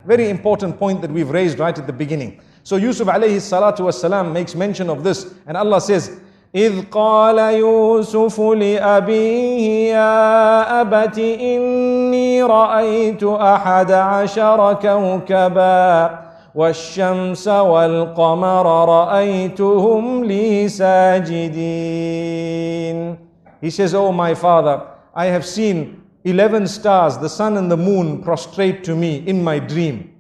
Very important point that we've raised right at the beginning. So Yusuf alayhi salatu wasalam makes mention of this, and Allah says, إِذْ قَالَ يُوسُفُ لِأَبِيهِ يَا أَبَتِ إِنِّي رَأَيْتُ أَحَدَ عَشَرَ كَوْكَبًا وَالشَّمْسَ وَالْقَمَرَ رَأَيْتُهُمْ لِي سَاجِدِينَ. He says, oh my father, I have seen 11 stars, the sun and the moon, prostrate to me in my dream.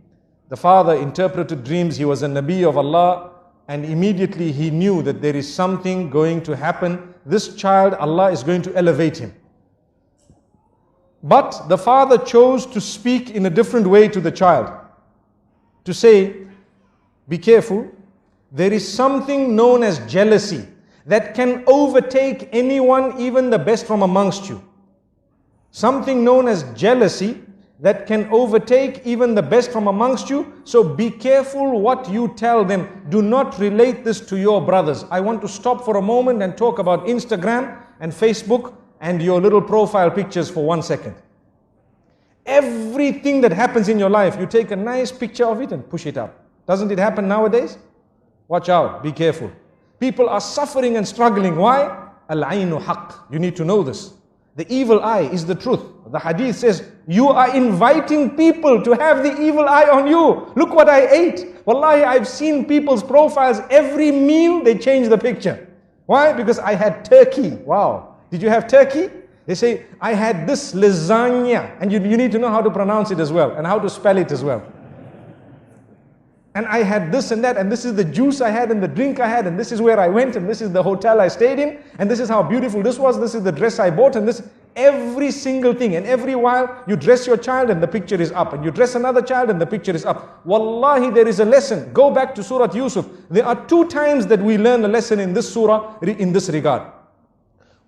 The father interpreted dreams. He was a Nabi of Allah, and immediately he knew that there is something going to happen. This child, Allah is going to elevate him. But the father chose to speak in a different way to the child. To say, be careful, there is something known as jealousy that can overtake anyone, even the best from amongst you. Something known as jealousy that can overtake even the best from amongst you. So be careful what you tell them. Do not relate this to your brothers. I want to stop for a moment and talk about Instagram and Facebook and your little profile pictures for 1 second. Everything that happens in your life, you take a nice picture of it and push it up. Doesn't it happen nowadays? Watch out, be careful. People are suffering and struggling. Why? Al-aynu haqq. You need to know this. The evil eye is the truth. The hadith says, you are inviting people to have the evil eye on you. Look what I ate. Wallahi, I've seen people's profiles. Every meal, they change the picture. Why? Because I had turkey. Wow. Did you have turkey? They say, I had this lasagna. And you need to know how to pronounce it as well, and how to spell it as well. And I had this and that, and this is the juice I had, and the drink I had, and this is where I went, and this is the hotel I stayed in, and this is how beautiful this was, this is the dress I bought, and this, every single thing. And every while, you dress your child and the picture is up, and you dress another child and the picture is up. Wallahi, there is a lesson. Go back to Surah Yusuf. There are 2 times that we learn a lesson in this surah in this regard.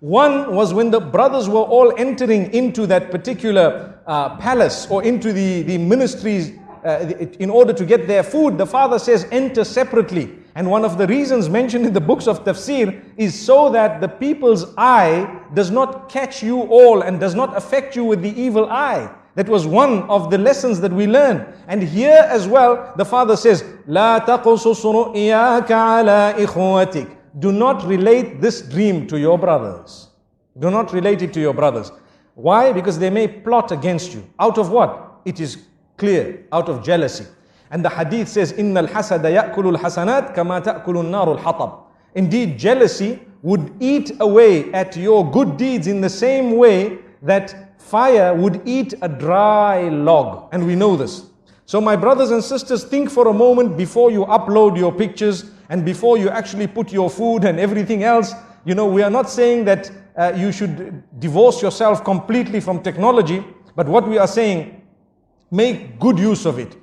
One was when the brothers were all entering into that particular palace, or into the ministries, in order to get their food. The father says, enter separately. And one of the reasons mentioned in the books of tafsir is so that the people's eye does not catch you all and does not affect you with the evil eye. That was one of the lessons that we learn. And here as well, the father says, لا تقصص رؤياك على إخوتك. Do not relate this dream to your brothers. Do not relate it to your brothers. Why? Because they may plot against you. Out of what? It is clear, out of jealousy. And the hadith says, إِنَّ الْحَسَدَ يَأْكُلُ الْحَسَنَاتِ كَمَا تَأْكُلُ النَّارُ الْحَطَبِ. Indeed, jealousy would eat away at your good deeds in the same way that fire would eat a dry log. And we know this. So my brothers and sisters, think for a moment before you upload your pictures and before you actually put your food and everything else. You know, we are not saying that you should divorce yourself completely from technology, but what we are saying, make good use of it.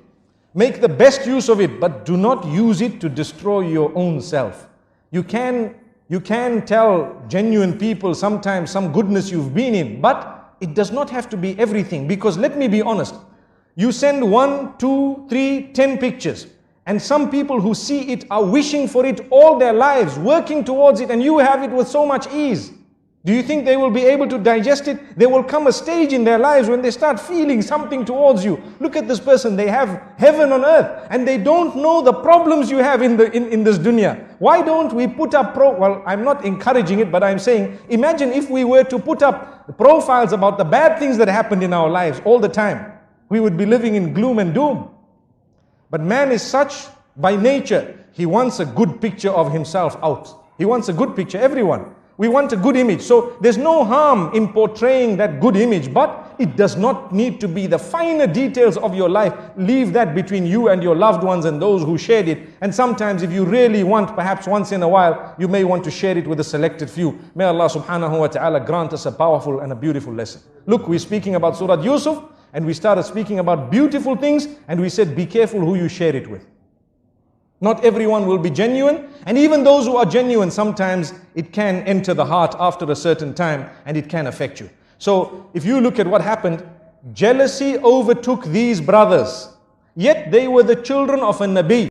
Make the best use of it, but do not use it to destroy your own self. You can tell genuine people sometimes some goodness you've been in, but it does not have to be everything. Because let me be honest, you send 1, 2, 3, 10 pictures, and some people who see it are wishing for it all their lives, working towards it, and you have it with so much ease. Do you think they will be able to digest it? There will come a stage in their lives when they start feeling something towards you. Look at this person, they have heaven on earth, and they don't know the problems you have in this dunya. Why don't we put up well, I'm not encouraging it, but I'm saying, imagine if we were to put up profiles about the bad things that happened in our lives all the time. We would be living in gloom and doom. But man is such by nature, he wants a good picture of himself out. He wants a good picture, everyone. We want a good image. So there's no harm in portraying that good image, but it does not need to be the finer details of your life. Leave that between you and your loved ones and those who shared it. And sometimes if you really want, perhaps once in a while, you may want to share it with a selected few. May Allah subhanahu wa ta'ala grant us a powerful and a beautiful lesson. Look, we're speaking about Surah Yusuf, and we started speaking about beautiful things, and we said, be careful who you share it with. Not everyone will be genuine, and even those who are genuine, sometimes it can enter the heart after a certain time and it can affect you. So if you look at what happened, jealousy overtook these brothers, yet they were the children of a Nabi.